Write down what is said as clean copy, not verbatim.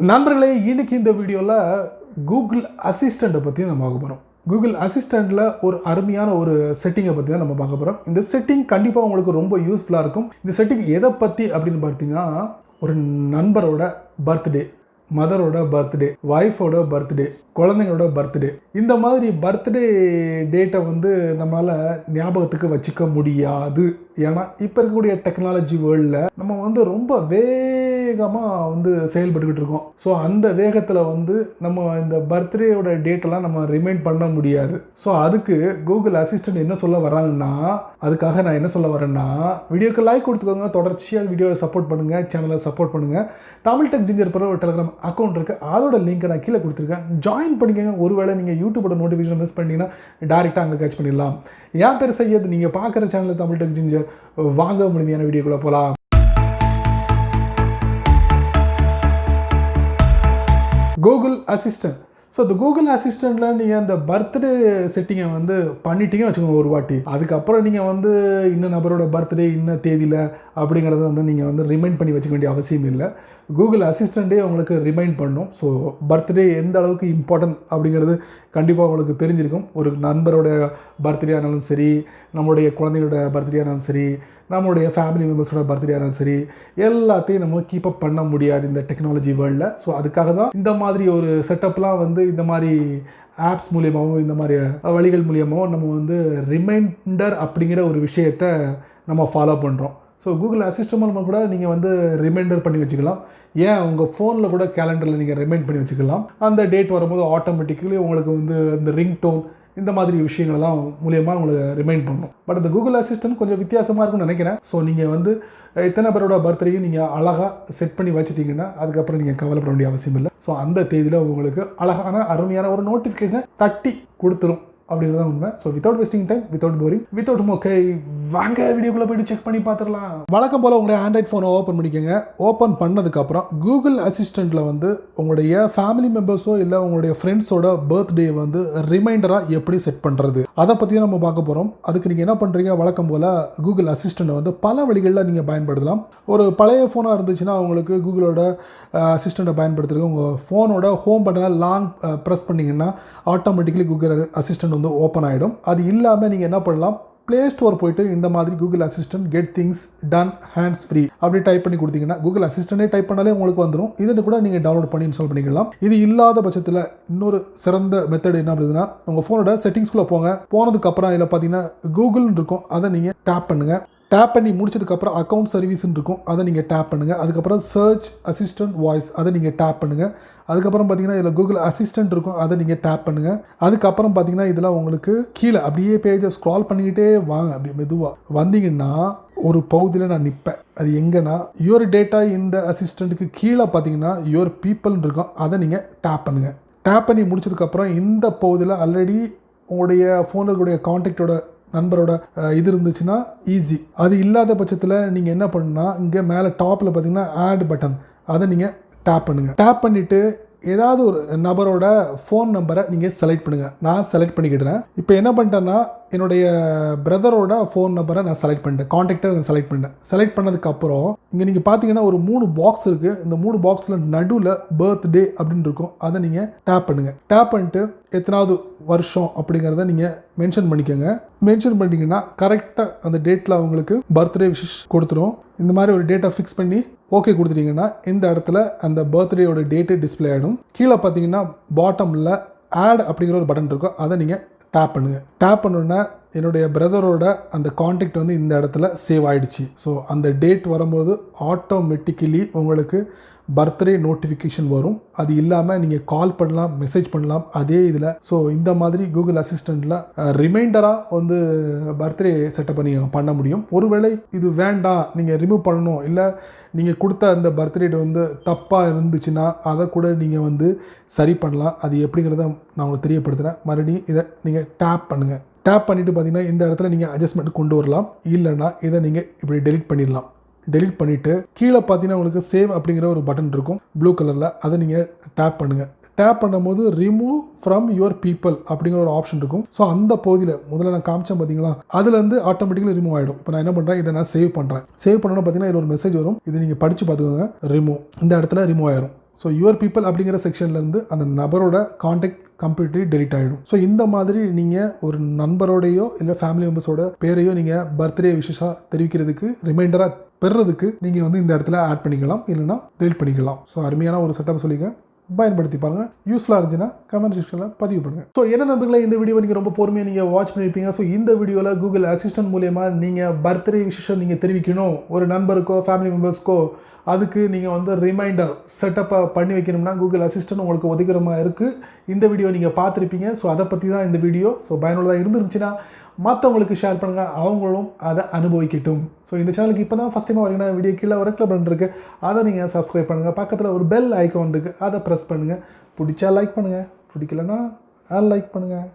நண்பர்களே, இன்னைக்கு இந்த வீடியோவில் கூகுள் அசிஸ்டண்ட்டை பற்றி நம்ம பார்க்க போகிறோம். கூகுள் அசிஸ்டண்ட்டில் ஒரு அருமையான ஒரு செட்டிங்கை பற்றி தான் நம்ம பார்க்க போகிறோம். இந்த செட்டிங் கண்டிப்பாக உங்களுக்கு ரொம்ப யூஸ்ஃபுல்லாக இருக்கும். இந்த செட்டிங் எதை பற்றி அப்படின்னு பார்த்தீங்கன்னா, ஒரு நண்பரோட பர்த்டே, மதரோட பர்த்டே, ஒய்ஃபோட பர்த்டே, குழந்தைங்களோட பர்த்டே, இந்த மாதிரி பர்த்டே டேட்டை வந்து நம்மளால் ஞாபகத்துக்கு வச்சுக்க முடியாது. ஏன்னா இப்போ இருக்கக்கூடிய டெக்னாலஜி வேர்ல்டில் நம்ம வந்து ரொம்ப வேகமாக வந்து செயல்பட்டுக்கிட்டு இருக்கோம். ஸோ அந்த வேகத்தில் வந்து நம்ம இந்த பர்த்டேயோட டேட்டெல்லாம் நம்ம ரிமைண்ட் பண்ண முடியாது. ஸோ அதுக்கு கூகுள் அசிஸ்டன்ட் என்ன சொல்ல வராங்கன்னா, அதுக்காக நான் என்ன சொல்ல வரேன்னா, வீடியோக்கு லைக் கொடுத்துக்கோங்க, தொடர்ச்சியாக வீடியோவை சப்போர்ட் பண்ணுங்கள், சேனலை சப்போர்ட் பண்ணுங்கள். தமிழ் டெக் ஜிஞ்சர் பிற ஒரு டெலிகிராம் அக்கௌண்ட் இருக்குது, அதோட லிங்க்கை நான் கீழே கொடுத்துருக்கேன், ஜாயின் பண்ணிக்கோங்க. ஒருவேளை நீங்கள் யூடியூபோட நோட்டிஃபிகேஷன் மிஸ் பண்ணிங்கன்னா டேரெக்டாக அங்கே கேட்ச் பண்ணிடலாம். என் பேர் சையத், நீங்கள் பார்க்குற சேனல் தமிழ் டெக் ஜிஞ்சர். வாங்க முழுமையான வீடியோக்குள்ளே போகலாம். Google assistant. ஸோ இந்த கூகுள் அசிஸ்டண்ட்டில் நீங்கள் அந்த பர்த்டே செட்டிங்கை வந்து பண்ணிட்டீங்கன்னு வச்சுக்கோங்க ஒரு வாட்டி. அதுக்கப்புறம் நீங்கள் வந்து இன்னும் நபரோட பர்த்டே இன்னும் தேதியில் அப்படிங்கிறத வந்து நீங்கள் வந்து ரிமைண்ட் பண்ணி வச்சுக்க வேண்டிய அவசியம் இல்லை. கூகுள் அசிஸ்டண்ட்டே உங்களுக்கு ரிமைண்ட் பண்ணும். ஸோ பர்த்டே எந்த அளவுக்கு இம்பார்ட்டன்ட் அப்படிங்கிறது கண்டிப்பாக உங்களுக்கு தெரிஞ்சிருக்கும். ஒரு நண்பரோட பர்த்டே ஆனாலும் சரி, நம்மளுடைய குழந்தைகளோட பர்த்டே ஆனாலும் சரி, நம்மளுடைய ஃபேமிலி மெம்பர்ஸோட பர்த்டே ஆனாலும் சரி, எல்லாத்தையும் நம்ம கீப் அப் பண்ண முடியாது இந்த டெக்னாலஜி வேர்ல்டில். ஸோ அதுக்காக தான் இந்த மாதிரி ஒரு செட்டப்லாம் வந்து இந்த மாதிரி ஆப்ஸ் மூலியமாகவும் இந்த மாதிரி வழிகள் மூலியமாகவும் நம்ம வந்து ரிமைண்டர் அப்படிங்கிற ஒரு விஷயத்தை நம்ம ஃபாலோ பண்ணுறோம். ஸோ கூகுள் அசிஸ்டன்ட் மூலமாக கூட நீங்கள் வந்து ரிமைண்டர் பண்ணி வச்சுக்கலாம். ஏன் உங்கள் ஃபோனில் கூட கேலண்டரில் நீங்கள் ரிமைண்ட் பண்ணி வச்சுக்கலாம். அந்த டேட் வரும்போது ஆட்டோமேட்டிக்கலி உங்களுக்கு வந்து இந்த ரிங் டோன் இந்த மாதிரி விஷயங்கள்லாம் மூலியமாக உங்களுக்கு ரிமைண்ட் பண்ணணும். பட் இந்த கூகுள் அசிஸ்டன்ட் கொஞ்சம் வித்தியாசமாக இருக்கும்னு நினைக்கிறேன். ஸோ நீங்கள் வந்து எத்தனை பேரோட பர்த்டேயும் நீங்கள் அழகாக செட் பண்ணி வச்சுட்டிங்கன்னா அதுக்கப்புறம் நீங்கள் கவலைப்பட வேண்டிய அவசியம் இல்லை. ஸோ அந்த தேதியில் உங்களுக்கு அழகான அருமையான ஒரு நோட்டிஃபிகேஷனை தட்டி கொடுத்துரும் அப்படிங்கிறது தான் உண்மை. So without wasting time, without boring, without மோக்கை, வாங்க வீடியோக்குள்ளே போய்ட்டு செக் பண்ணி பார்த்துடலாம். வழக்கம் போல் உங்களுடைய ஆண்ட்ராய்ட் ஃபோனை ஓப்பன் பண்ணிக்கோங்க. ஓப்பன் பண்ணதுக்கப்புறம் கூகுள் அசிஸ்டண்ட்டில் வந்து உங்களுடைய ஃபேமிலி மெம்பர்ஸோ இல்லை உங்களுடைய ஃப்ரெண்ட்ஸோட பர்த்டே வந்து ரிமைண்டராக எப்படி செட் பண்ணுறது அதை பற்றி நம்ம பார்க்க போகிறோம். அதுக்கு நீங்கள் என்ன பண்ணுறீங்க, வழக்கம் போல் கூகுள் அசிஸ்டண்ட்டை வந்து பல வழிகளில் நீங்கள் பயன்படுத்தலாம். ஒரு பழைய ஃபோனாக இருந்துச்சுன்னா உங்களுக்கு கூகுளோட அசிஸ்டண்ட்டை பயன்படுத்துறது, உங்கள் ஃபோனோட ஹோம் பட்டனை லாங் ப்ரெஸ் பண்ணிங்கன்னா ஆட்டோமேட்டிக்கலி கூகுள் அசிஸ்டண்ட் வந்து ஓப்பன் ஆகிடும். அது இல்லாமல் நீங்கள் என்ன பண்ணலாம், ப்ளே ஸ்டோர் போயிட்டு இந்த மாதிரி Google assistant get things ton hands free அப்படி டைப் பண்ணி கொடுத்தீங்கன்னா கூகுள் அசிஸ்டன்டே டைப் பண்ணாலே உங்களுக்கு வந்துடும். இதை கூட நீங்கள் டவுன்லோட் பண்ணி இன்ஸ்டால் பண்ணிக்கலாம். இது இல்லாத பட்சத்தில் இன்னொரு சிறந்த மெத்தட் என்ன அப்படின்னா, உங்கள் ஃபோனோட செட்டிங்ஸ்குள்ளே போங்க. போனதுக்கப்புறம் இதில் பார்த்தீங்கன்னா கூகுள்னு இருக்கும், அதை நீங்கள் டேப் பண்ணுங்கள். டேப் பண்ணி முடிச்சதுக்கப்புறம் அக்கௌண்ட் சர்வீஸ்ன்னு இருக்கும், அதை நீங்கள் டேப் பண்ணுங்கள். அதுக்கப்புறம் சர்ச் அசிஸ்டன்ட் வாய்ஸ், அதை நீங்கள் டேப் பண்ணுங்கள். அதுக்கப்புறம் பார்த்தீங்கன்னா இதில் கூகுள் அசிஸ்டன்ட் இருக்கும், அதை நீங்கள் டேப் பண்ணுங்கள். அதுக்கப்புறம் பார்த்தீங்கன்னா இதில் உங்களுக்கு கீழே அப்படியே பேஜை ஸ்க்ரால் பண்ணிக்கிட்டே வாங்க. அப்படி மெதுவாக வந்தீங்கன்னா ஒரு பகுதியில் நான் நிற்பேன். அது எங்கன்னா யுவர் டேட்டா இந்த அசிஸ்டண்ட்டுக்கு கீழே பார்த்தீங்கன்னா யுவர் பீப்புள்னு இருக்கும், அதை நீங்கள் டேப் பண்ணுங்கள். டேப் பண்ணி முடிச்சதுக்கப்புறம் இந்த பகுதியில் ஆல்ரெடி உங்களுடைய ஃபோனில் இருக்கக்கூடிய கான்டாக்டோட நண்பரோட இது இருந்துச்சுன்னா ஈஸி. அது இல்லாத பட்சத்தில் நீங்கள் என்ன பண்ணுன்னா, இங்கே மேலே டாப்பில் பார்த்தீங்கன்னா ஆட் பட்டன், அதை நீங்கள் டேப் பண்ணுங்கள். டேப் பண்ணிவிட்டு ஏதாவது ஒரு நபரோட ஃபோன் நம்பரை நீங்கள் செலக்ட் பண்ணுங்கள். நான் செலக்ட் பண்ணிக்கிட்டேன். இப்போ என்ன பண்ணிட்டேன்னா, என்னுடைய பிரதரோட ஃபோன் நம்பரை நான் செலக்ட் பண்ணிட்டேன், கான்டாக்டை நான் செலக்ட் பண்ணிட்டேன். செலக்ட் பண்ணதுக்கப்புறம் இங்கே நீங்கள் பார்த்தீங்கன்னா ஒரு 3 பாக்ஸ் இருக்குது. இந்த 3 பாக்ஸில் நடுவில் பர்த்டே அப்படின்னு இருக்கும், அதை நீங்கள் டேப் பண்ணுங்கள். டேப் பண்ணிட்டு எத்தனாவது வருஷம் அப்படிங்கிறத நீங்கள் மென்ஷன் பண்ணிக்கோங்க. மென்ஷன் பண்ணிட்டீங்கன்னா கரெக்டாக அந்த டேட்டில் அவங்களுக்கு பர்த்டே விஷஸ் கொடுத்துரும். இந்த மாதிரி ஒரு டேட்டை ஃபிக்ஸ் பண்ணி ஓகே கொடுத்துட்டிங்கன்னா இந்த இடத்துல அந்த பர்த்டேயோட டேட்டு டிஸ்பிளே ஆகிடும். கீழே பார்த்தீங்கன்னா பாட்டமில் ஆட் அப்படிங்கிற ஒரு பட்டன் இருக்கும், அதை நீங்கள் டேப் பண்ணுங்கள். டேப் பண்ணோன்னா என்னுடைய பிரதரோட அந்த கான்டாக்ட் வந்து இந்த இடத்துல சேவ் ஆகிடுச்சு. ஸோ அந்த டேட் வரும்போது ஆட்டோமேட்டிக்கலி உங்களுக்கு பர்த்டே நோட்டிஃபிகேஷன் வரும். அது இல்லாமல் நீங்கள் கால் பண்ணலாம், மெசேஜ் பண்ணலாம் அதே இதில். ஸோ இந்த மாதிரி கூகுள் அசிஸ்டண்ட்டில் ரிமைண்டராக வந்து பர்த்டே செட்டப்பை நீங்கள் பண்ண முடியும். ஒருவேளை இது வேண்டாம், நீங்கள் ரிமூவ் பண்ணணும், இல்லை நீங்கள் கொடுத்த அந்த பர்த்டே வந்து தப்பாக இருந்துச்சுன்னா அதை கூட நீங்கள் வந்து சரி பண்ணலாம். அது எப்படிங்கிறத நான் உங்களுக்கு தெரியப்படுத்துகிறேன். மறுபடியும் இதை நீங்கள் டேப் பண்ணுங்கள். டேப் பண்ணிவிட்டு பார்த்தீங்கன்னா இந்த இடத்துல நீங்கள் அட்ஜஸ்ட்மெண்ட் கொண்டு வரலாம், இல்லைன்னா இதை நீங்கள் இப்படி டெலிட் பண்ணிடலாம். டெலிட் பண்ணிவிட்டு கீழே பார்த்தீங்கன்னா உங்களுக்கு சேவ் அப்படிங்கிற ஒரு பட்டன் இருக்கும் ப்ளூ கலரில், அதை நீங்கள் டேப் பண்ணுங்கள். டேப் பண்ணும்போது ரிமூவ் ஃப்ரம் யுவர் பீப்புள் அப்படிங்கிற ஒரு ஆப்ஷன் இருக்கும். ஸோ அந்த பகுதியில் முதல்ல நான் காமிச்சேன் பார்த்தீங்களா, அதுலேருந்து ஆட்டோமேட்டிக்கலி ரிமூவ் ஆகிடும். இப்போ நான் என்ன பண்ணுறேன், இதை நான் சேவ் பண்ணுறேன். சேவ் பண்ணணும் பார்த்தீங்கன்னா இதில் ஒரு மெசேஜ் வரும், இதை நீங்கள் படித்து பார்த்துக்கோங்க. ரிமூவ் இந்த இடத்துல ரிமூவ் ஆயிரும். ஸோ யுவர் பீப்புள் அப்படிங்கிற செக்ஷன்லேருந்து அந்த நபரோட காண்டாக்ட் கம்ப்ளீட்லி டெலிட் ஆகிடும். ஸோ இந்த மாதிரி நீங்கள் ஒரு நண்பரோடையோ இல்லை ஃபேமிலி மெம்பர்ஸோட பேரையோ நீங்கள் பர்த்டே விஷஸாக தெரிவிக்கிறதுக்கு ரிமைண்டராக பெறுறதுக்கு நீங்கள் வந்து இந்த இடத்துல ஆட் பண்ணிக்கலாம், இல்லைனா டெலிட் பண்ணிக்கலாம். ஸோ அருமையான ஒரு செட்டப் சொல்லியிருக்கேன், பயன்படுத்தி பாருங்கள். யூஸ்ஃபுல்லாக இருந்துச்சுன்னா கமெண்ட் செக்ஷனில் பதிவு பண்ணுங்கள். ஸோ என்ன நண்பர்களே, இந்த வீடியோ நீங்கள் ரொம்ப பொறுமையாக நீங்கள் வாட்ச் பண்ணியிருப்பீங்க. ஸோ இந்த வீடியோவில் கூகுள் அசிஸ்டன்ட் மூலயமா நீங்கள் பர்த்டே விஷயம் நீங்கள் தெரிவிக்கணும் ஒரு நண்பருக்கோ ஃபேமிலி மெம்பர்ஸ்க்கோ, அதுக்கு நீங்கள் வந்து ரிமைண்டர் செட்டப்பை பண்ணி வைக்கணும்னா கூகுள் அசிஸ்டன்ட் உங்களுக்கு உதவிகரமாக இருக்குது. இந்த வீடியோ நீங்கள் பார்த்துருப்பீங்க. ஸோ அதை பற்றி தான் இந்த வீடியோ. ஸோ பயனுள்ளதாக இருந்துருந்துச்சுன்னா மற்றவங்களுக்கு ஷேர் பண்ணுங்கள், அவங்களும் அதை அனுபவிக்கட்டும். ஸோ இந்த சேனலுக்கு இப்போ தான் ஃபஸ்ட் டைம் வரீங்கன்னா வீடியோ கீழே ஒரு கிளிக் பட்டன் இருக்குது, அதை நீங்கள் சப்ஸ்கிரைப் பண்ணுங்கள். பக்கத்தில் ஒரு பெல் ஐக்கான் இருக்குது, அதை ப்ரெஸ் பண்ணுங்கள். பிடிச்சா லைக் பண்ணுங்கள், பிடிக்கலன்னா அன்லைக் பண்ணுங்கள்.